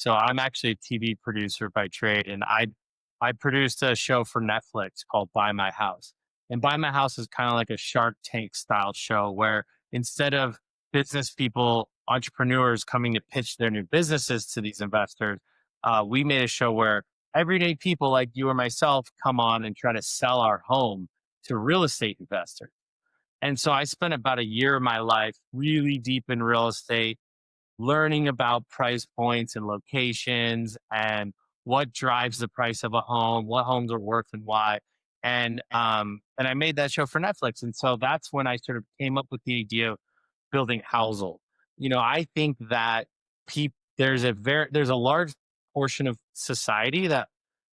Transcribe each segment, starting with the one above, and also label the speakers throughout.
Speaker 1: So I'm actually a TV producer by trade, and I produced a show for Netflix called Buy My House. And Buy My House is kind of like a Shark Tank style show where instead of business people, entrepreneurs coming to pitch their new businesses to these investors, we made a show where everyday people like you or myself come on and try to sell our home to real estate investors. And so I spent about a year of my life really deep in real estate, learning about price points and locations and what drives the price of a home, what homes are worth and why. And I made that show for Netflix. And so that's when I sort of came up with the idea of building Housel. I think that there's a large portion of society that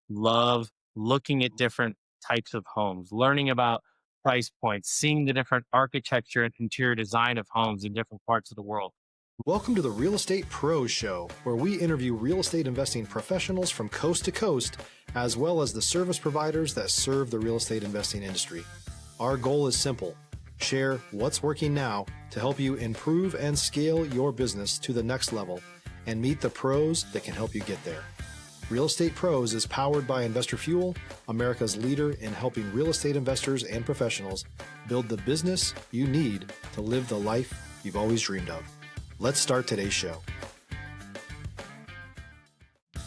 Speaker 1: love looking at different types of homes, learning about price points, seeing the different architecture and interior design of homes in different parts of the world.
Speaker 2: Welcome to the Real Estate Pros Show, where we interview real estate investing professionals from coast to coast, as well as the service providers that serve the real estate investing industry. Our goal is simple: share what's working now to help you improve and scale your business to the next level and meet the pros that can help you get there. Real Estate Pros is powered by Investor Fuel, America's leader in helping real estate investors and professionals build the business you need to live the life you've always dreamed of. Let's start today's show.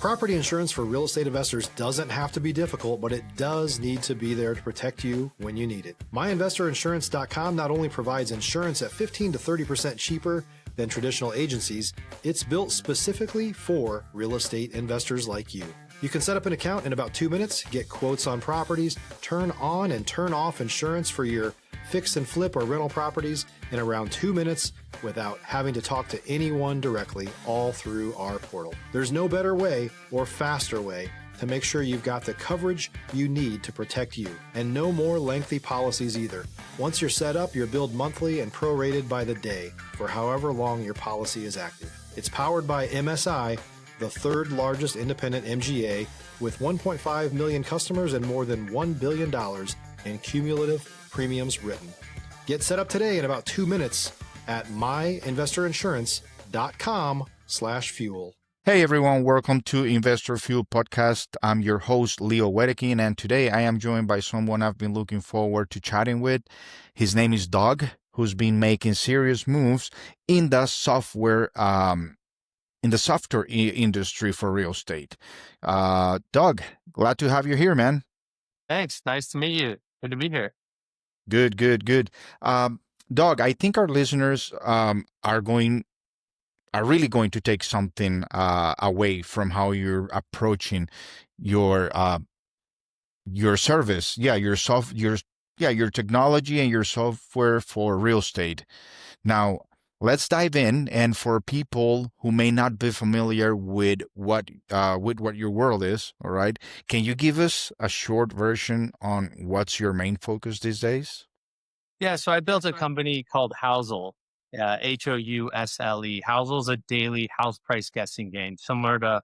Speaker 2: Property insurance for real estate investors doesn't have to be difficult, but it does need to be there to protect you when you need it. MyInvestorInsurance.com not only provides insurance at 15 to 30% cheaper than traditional agencies, it's built specifically for real estate investors like you. You can set up an account in about 2 minutes, get quotes on properties, turn on and turn off insurance for your fix and flip or rental properties in around 2 minutes without having to talk to anyone directly, all through our portal. There's no better way or faster way to make sure you've got the coverage you need to protect you, and no more lengthy policies either. Once you're set up, you're billed monthly and prorated by the day for however long your policy is active. It's powered by MSI, the third largest independent MGA, with 1.5 million customers and more than $1 billion in cumulative premiums written. Get set up today in about 2 minutes at myinvestorinsurance.com/fuel.
Speaker 3: Hey everyone, welcome to Investor Fuel Podcast. I'm your host, Leo Wehdeking, and today I am joined by someone I've been looking forward to chatting with. His name is Doug, who's been making serious moves in the software industry for real estate. Doug, glad to have you here, man.
Speaker 1: Thanks. Nice to meet you. Good to be here.
Speaker 3: Good. Doug, I think our listeners are really going to take something away from how you're approaching your service. Your technology and your software for real estate. Now, let's dive in. And for people who may not be familiar with what your world is, all right, can you give us a short version on what's your main focus these days?
Speaker 1: Yeah, so I built a company called Housle, Housle. Housle is a daily house price guessing game, similar to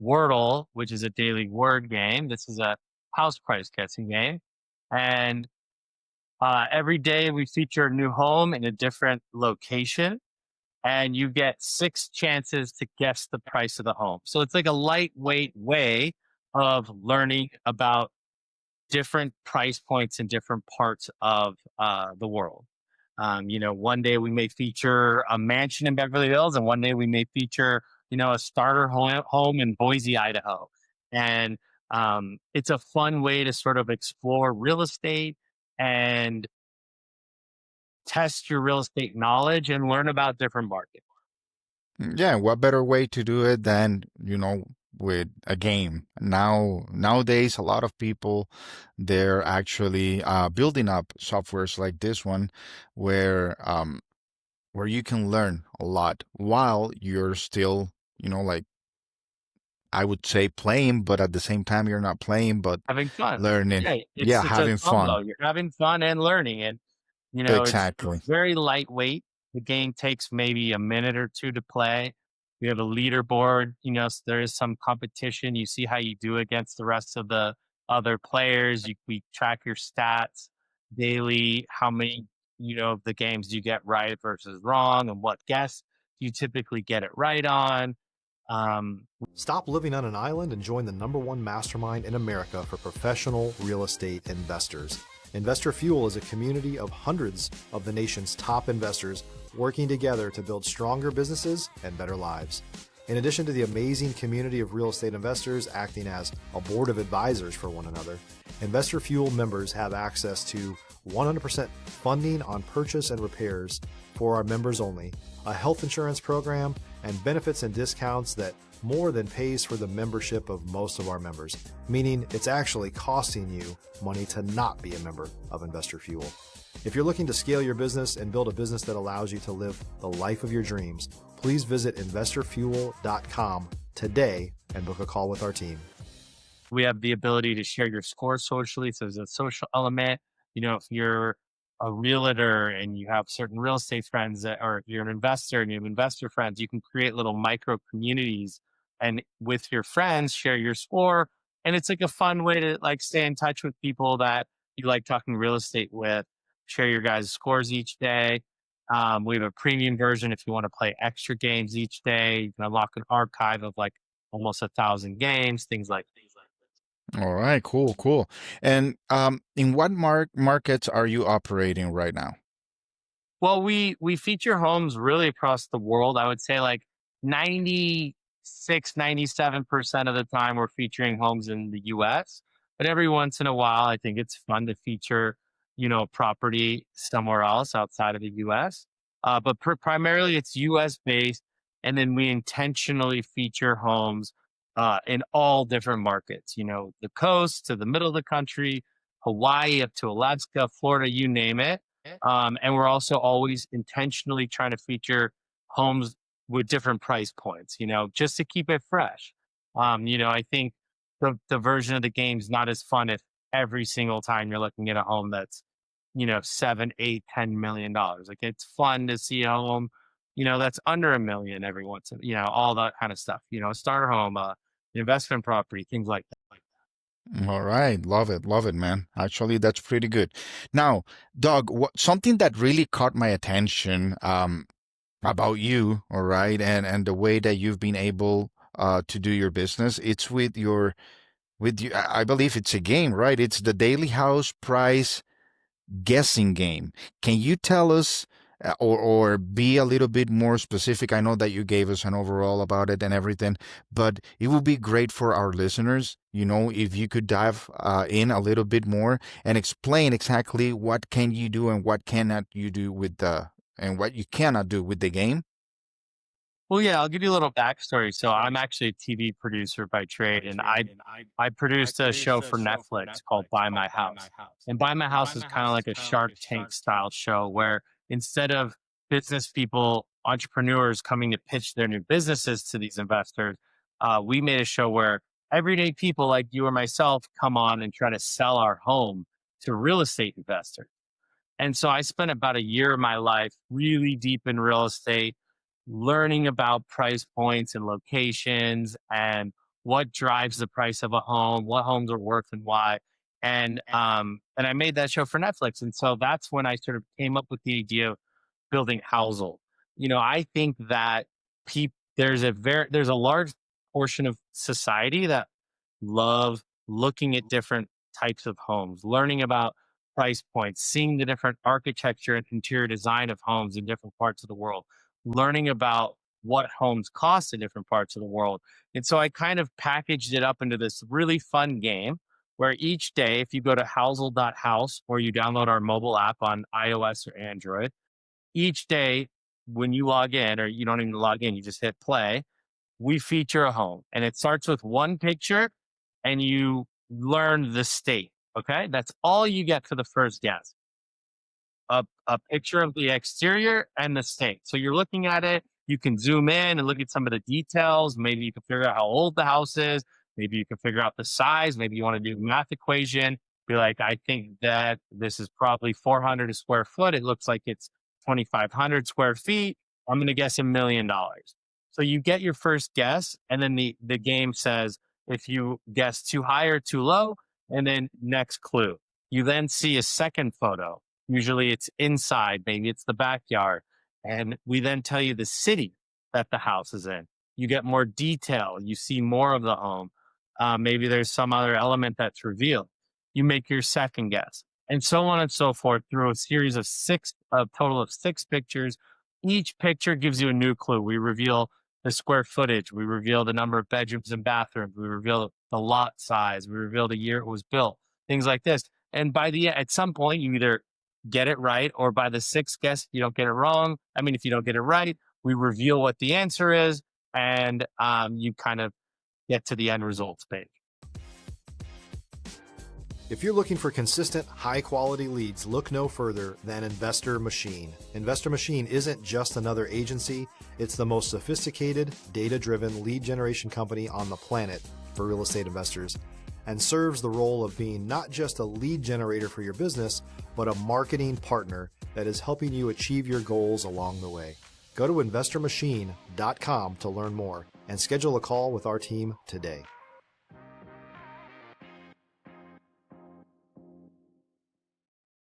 Speaker 1: Wordle, which is a daily word game. This is a house price guessing game. And every day we feature a new home in a different location, and you get 6 chances to guess the price of the home. So it's like a lightweight way of learning about different price points in different parts of the world. One day we may feature a mansion in Beverly Hills, and one day we may feature, a starter home in Boise, Idaho. And it's a fun way to sort of explore real estate and test your real estate knowledge and learn about different markets.
Speaker 3: Yeah, what better way to do it than, with a game. Nowadays, a lot of people, they're actually building up softwares like this one where you can learn a lot while you're still, like I would say playing, but at the same time you're not playing, but
Speaker 1: Having fun.
Speaker 3: learning.
Speaker 1: Yeah,
Speaker 3: Yeah,
Speaker 1: it's a
Speaker 3: having
Speaker 1: combo.
Speaker 3: fun.
Speaker 1: You're having fun and learning. And it's
Speaker 3: Exactly.
Speaker 1: very lightweight. The game takes maybe a minute or two to play. We have a leaderboard, so there is some competition. You see how you do against the rest of the other players. We track your stats daily, how many, of the games you get right versus wrong, and what guess you typically get it right on.
Speaker 2: Stop living on an island and join the #1 mastermind in America for professional real estate investors. Investor Fuel is a community of hundreds of the nation's top investors working together to build stronger businesses and better lives. In addition to the amazing community of real estate investors acting as a board of advisors for one another, Investor Fuel members have access to 100% funding on purchase and repairs for our members only, a health insurance program, and benefits and discounts that more than pays for the membership of most of our members, meaning it's actually costing you money to not be a member of Investor Fuel. If you're looking to scale your business and build a business that allows you to live the life of your dreams, please visit investorfuel.com today and book a call with our team.
Speaker 1: We have the ability to share your score socially. So there's a social element. If you're a realtor and you have certain real estate friends or you're an investor and you have investor friends, you can create little micro communities and with your friends share your score. And it's like a fun way to like stay in touch with people that you like talking real estate with, share your guys' scores each day. We have a premium version if you want to play extra games each day. You can unlock an archive of like almost 1,000 games, things like that.
Speaker 3: All right, cool, cool. And in what markets are you operating right now?
Speaker 1: Well, we feature homes really across the world. I would say like 97% of the time we're featuring homes in the US. But every once in a while, I think it's fun to feature, property somewhere else outside of the US. But primarily it's US based. And then we intentionally feature homes in all different markets, the coast to the middle of the country, Hawaii up to Alaska, Florida, you name it. And we're also always intentionally trying to feature homes with different price points, just to keep it fresh. I think the version of the game is not as fun if every single time you're looking at a home that's, 7, 8, $10 million. Like it's fun to see a home, that's under $1 million every once in, all that kind of stuff, a starter home, investment property, things like that.
Speaker 3: All right, love it, man. Actually, that's pretty good. Now, Doug, something that really caught my attention about you, all right, and the way that you've been able to do your business, it's with you. I believe it's a game, right? It's the daily house price guessing game. Can you tell us or be a little bit more specific? I know that you gave us an overall about it and everything, but it would be great for our listeners, if you could dive in a little bit more and explain exactly what can you do and what cannot you do and what you cannot do with the game.
Speaker 1: Well, yeah, I'll give you a little backstory. So I'm actually a TV producer by trade, and I produced a show for Netflix called Buy My House. And Buy My House is kind of like a Shark Tank style show where instead of business people, entrepreneurs coming to pitch their new businesses to these investors, we made a show where everyday people like you or myself come on and try to sell our home to real estate investors. And so I spent about a year of my life really deep in real estate, learning about price points and locations and what drives the price of a home, what homes are worth and why. And I made that show for Netflix. And so that's when I sort of came up with the idea of building Housel. I think that there's a large portion of society that love looking at different types of homes, learning about price points, seeing the different architecture and interior design of homes in different parts of the world, learning about what homes cost in different parts of the world. And so I kind of packaged it up into this really fun game where each day, if you go to housel.house or you download our mobile app on iOS or Android, each day when you log in, or you don't even log in, you just hit play, we feature a home. And it starts with one picture and you learn the state. Okay. That's all you get for the first guess. A picture of the exterior and the state. So you're looking at it, you can zoom in and look at some of the details. Maybe you can figure out how old the house is. Maybe you can figure out the size. Maybe you want to do a math equation. Be like, I think that this is probably 400 a square foot. It looks like it's 2,500 square feet. I'm going to guess $1 million. So you get your first guess, and then the game says if you guess too high or too low, and then next clue. You then see a second photo. Usually it's inside, maybe it's the backyard. And we then tell you the city that the house is in. you get more detail, you see more of the home. Maybe there's some other element that's revealed. You make your second guess, and so on and so forth through a series of a total of 6 pictures. Each picture gives you a new clue. We reveal the square footage, we reveal the number of bedrooms and bathrooms, we reveal the lot size, we reveal the year it was built, things like this. And at some point, you either get it right, or by the 6th guess, you don't get it wrong. I mean, if you don't get it right, we reveal what the answer is, and you kind of get to the end results page.
Speaker 2: If you're looking for consistent, high-quality leads, look no further than Investor Machine. Investor Machine isn't just another agency. It's the most sophisticated, data-driven lead generation company on the planet for real estate investors, and serves the role of being not just a lead generator for your business, but a marketing partner that is helping you achieve your goals along the way. Go to investormachine.com to learn more and schedule a call with our team today.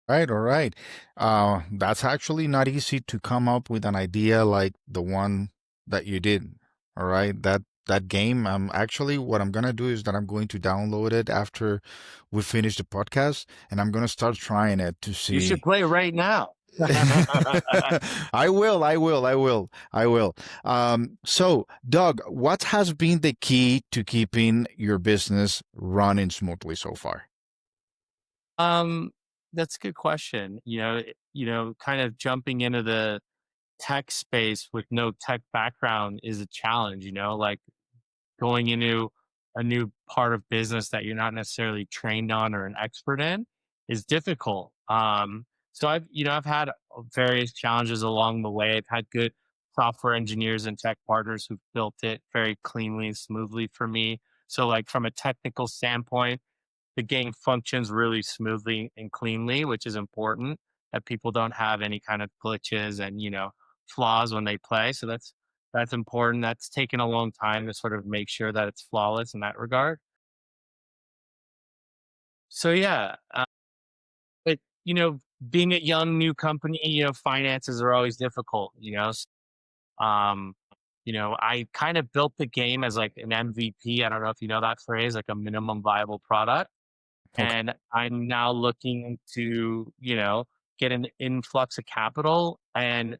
Speaker 3: Right, all right. That's actually not easy to come up with an idea like the one that you did. All right, that game. Actually, what I'm gonna do is that I'm going to download it after we finish the podcast, and I'm gonna start trying it to
Speaker 1: You should
Speaker 3: see.
Speaker 1: play right now.
Speaker 3: I will, I will, I will, I will. So, Doug, what has been the key to keeping your business running smoothly so far?
Speaker 1: That's a good question. Kind of jumping into the tech space with no tech background is a challenge, like going into a new part of business that you're not necessarily trained on or an expert in is difficult. So I've had various challenges along the way. I've had good software engineers and tech partners who've built it very cleanly and smoothly for me. So like from a technical standpoint, the game functions really smoothly and cleanly, which is important that people don't have any kind of glitches and, flaws when they play. So that's important. That's taken a long time to sort of make sure that it's flawless in that regard. So yeah, but being a young new company, finances are always difficult. Um, I kind of built the game as like an MVP. I don't know if you know that phrase, like a minimum viable product.
Speaker 3: Okay.
Speaker 1: And I'm now looking to, get an influx of capital and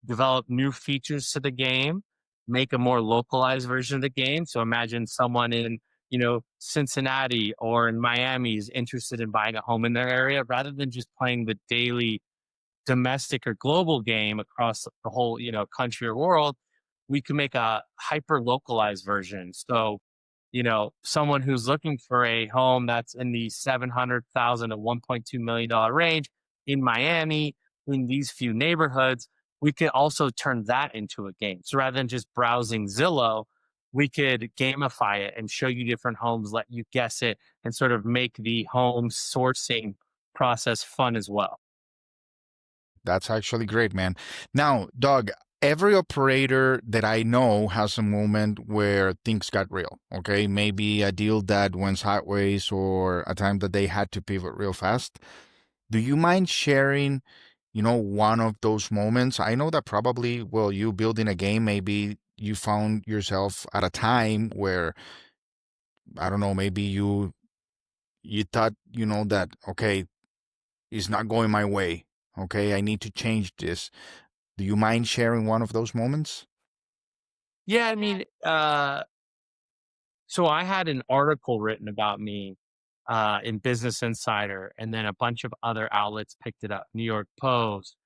Speaker 1: develop new features to the game, make a more localized version of the game. So imagine someone in, Cincinnati or in Miami is interested in buying a home in their area rather than just playing the daily domestic or global game across the whole, country or world. We can make a hyper localized version. So, someone who's looking for a home that's in the 700,000 to $1.2 million range in Miami, in these few neighborhoods, we could also turn that into a game. So rather than just browsing Zillow, we could gamify it and show you different homes, let you guess it, and sort of make the home sourcing process fun as well.
Speaker 3: That's actually great, man. Now, Doug, every operator that I know has a moment where things got real. Okay. Maybe a deal that went sideways or a time that they had to pivot real fast. Do you mind sharing, one of those moments? I know that probably, well, you building a game, maybe you found yourself at a time where, I don't know, maybe you thought, that, okay, it's not going my way. Okay, I need to change this. Do you mind sharing one of those moments?
Speaker 1: Yeah, I mean, so I had an article written about me in Business Insider, and then a bunch of other outlets picked it up. New York Post,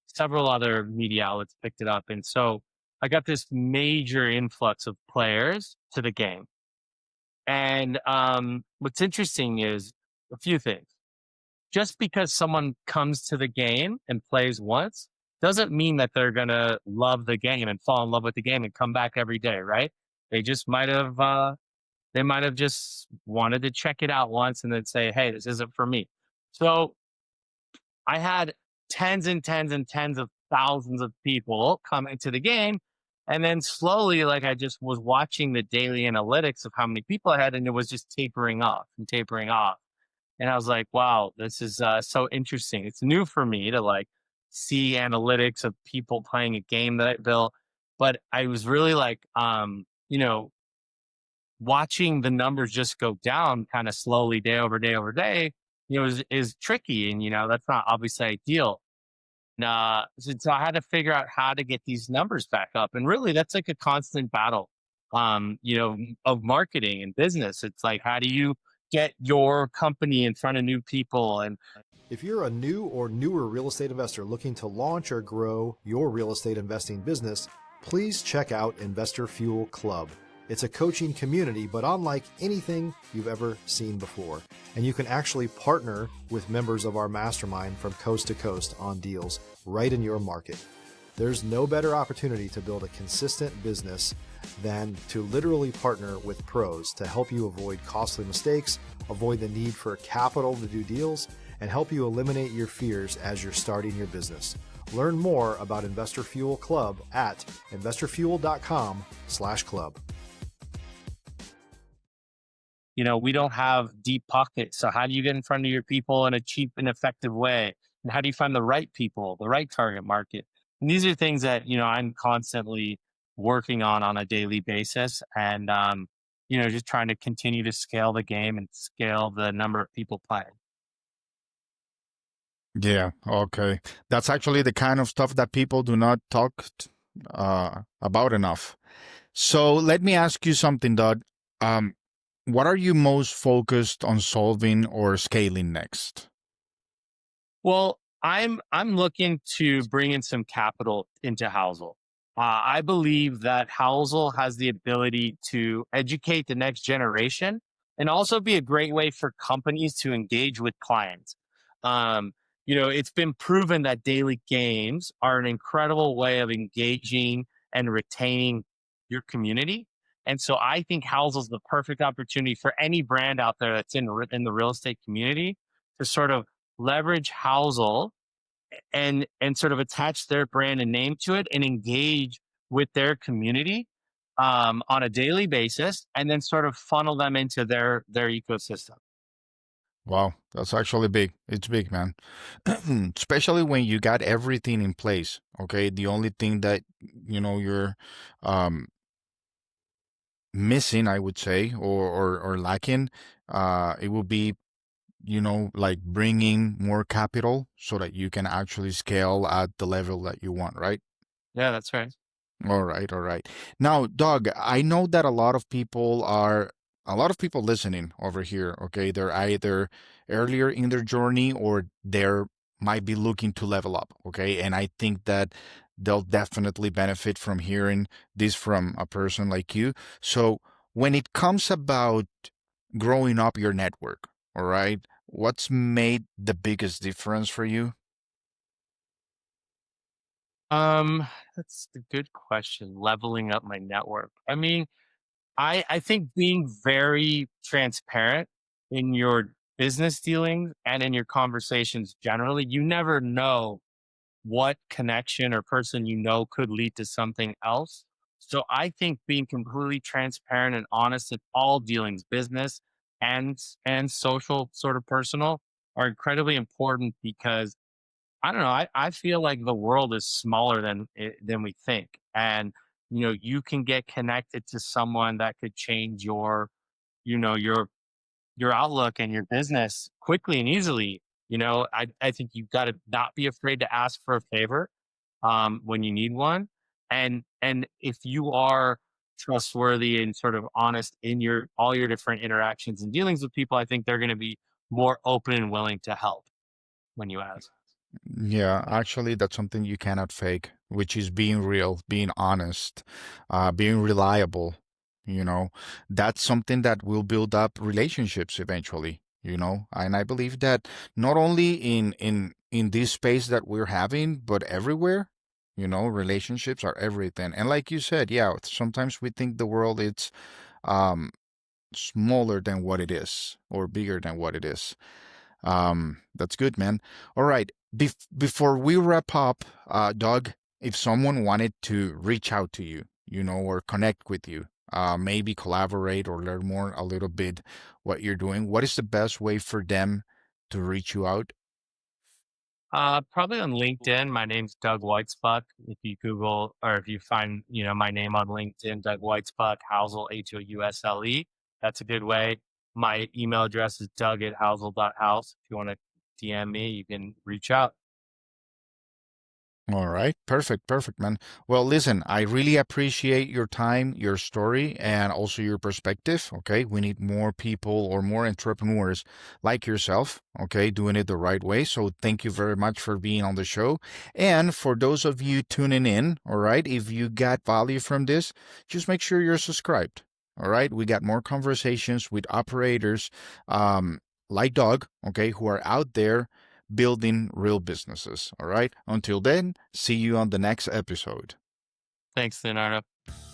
Speaker 1: several other media outlets picked it up, and so I got this major influx of players to the game. And what's interesting is a few things. Just because someone comes to the game and plays once doesn't mean that they're gonna love the game and fall in love with the game and come back every day, right? They just might have just wanted to check it out once and then say, "Hey, this isn't for me." So I had tens and tens and tens of thousands of people come into the game. And then slowly, like I just was watching the daily analytics of how many people I had, and it was just tapering off and tapering off. And I was like, wow, this is so interesting. It's new for me to like see analytics of people playing a game that I built. but I was really like, watching the numbers just go down kind of slowly day over day over day, is tricky. And, that's not obviously ideal. So I had to figure out how to get these numbers back up. And really, that's like a constant battle, of marketing and business. It's like, how do you get your company in front of new people? And
Speaker 2: If you're a new or newer real estate investor looking to launch or grow your real estate investing business, please check out Investor Fuel Club. It's a coaching community, but unlike anything you've ever seen before. And you can actually partner with members of our mastermind from coast to coast on deals right in your market. There's no better opportunity to build a consistent business than to literally partner with pros to help you avoid costly mistakes, avoid the need for capital to do deals, and help you eliminate your fears as you're starting your business. Learn more about Investor Fuel Club at investorfuel.com/club.
Speaker 1: we don't have deep pockets. So how do you get in front of your people in a cheap and effective way? And how do you find the right people, the right target market? And these are things that, I'm constantly working on a daily basis. And, just trying to continue to scale the game and scale the number of people playing.
Speaker 3: Yeah, okay. That's actually the kind of stuff that people do not talk about enough. So let me ask you something, Doug. Um, what are you most focused on solving or scaling next?
Speaker 1: Well, I'm looking to bring in some capital into Housel. I believe that Housel has the ability to educate the next generation and also be a great way for companies to engage with clients. It's been proven that daily games are an incredible way of engaging and retaining your community. And so I think Housel is the perfect opportunity for any brand out there that's in the real estate community to sort of leverage Housel and sort of attach their brand and name to it and engage with their community on a daily basis, and then sort of funnel them into their ecosystem.
Speaker 3: Wow, that's actually big. It's big, man. Especially when you got everything in place. Okay, the only thing that you're um, missing, I would say, or lacking, it will be like bringing more capital so that you can actually scale at the level that you want, right?
Speaker 1: Yeah, that's right.
Speaker 3: All right, all right. Now, Doug, I know that a lot of people listening over here, okay? They're either earlier in their journey or they're might be looking to level up, okay? And I think that they'll definitely benefit from hearing this from a person like you. So, when it comes about growing up your network, all right, what's made the biggest difference for you?
Speaker 1: That's a good question. Leveling up my network. I mean, I think being very transparent in your business dealings and in your conversations generally, you never know what connection or person could lead to something else. So I think being completely transparent and honest in all dealings, business and social, sort of personal, are incredibly important because I don't know. I feel like the world is smaller than we think, and you can get connected to someone that could change you know your your outlook and your business quickly and easily. I think you've got to not be afraid to ask for a favor when you need one, and if you are trustworthy and sort of honest in your all your different interactions and dealings with people, I think they're going to be more open and willing to help when you ask.
Speaker 3: Yeah, actually, that's something you cannot fake, which is being real, being honest, being reliable. You know, that's something that will build up relationships eventually, And I believe that not only in this space that we're having, but everywhere, relationships are everything. And like you said, yeah, sometimes we think the world is um smaller than what it is or bigger than what it is. That's good, man. All right. Before we wrap up, Doug, if someone wanted to reach out to you, or connect with you, maybe collaborate or learn more a little bit what you're doing, what is the best way for them to reach you out?
Speaker 1: Probably on LinkedIn. My name's Doug Weitzbuch. If you Google or if you find, my name on LinkedIn, Doug Weitzbuch, Housel, Housle. That's a good way. My email address is doug@housel.house. If you want to DM me, you can reach out.
Speaker 3: All right. Perfect. Perfect, man. Well, listen, I really appreciate your time, your story, and also your perspective. Okay. We need more people or more entrepreneurs like yourself, okay, doing it the right way. So thank you very much for being on the show. And for those of you tuning in, all right, if you got value from this, just make sure you're subscribed. All right. We got more conversations with operators like Doug, okay, who are out there building real businesses. All right. Until then, see you on the next episode.
Speaker 1: Thanks, Leonardo.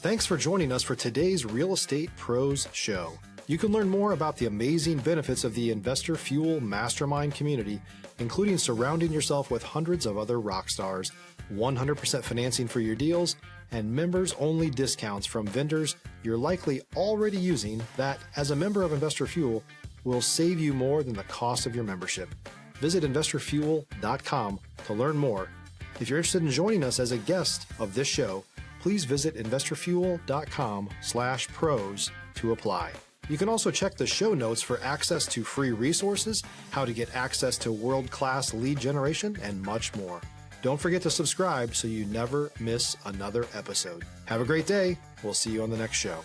Speaker 2: Thanks for joining us for today's Real Estate Pros Show. You can learn more about the amazing benefits of the Investor Fuel Mastermind community, including surrounding yourself with hundreds of other rock stars, 100% financing for your deals, and members-only discounts from vendors you're likely already using that, as a member of Investor Fuel, will save you more than the cost of your membership. Visit investorfuel.com to learn more. If you're interested in joining us as a guest of this show, please visit investorfuel.com/pros to apply. You can also check the show notes for access to free resources, how to get access to world-class lead generation, and much more. Don't forget to subscribe so you never miss another episode. Have a great day. We'll see you on the next show.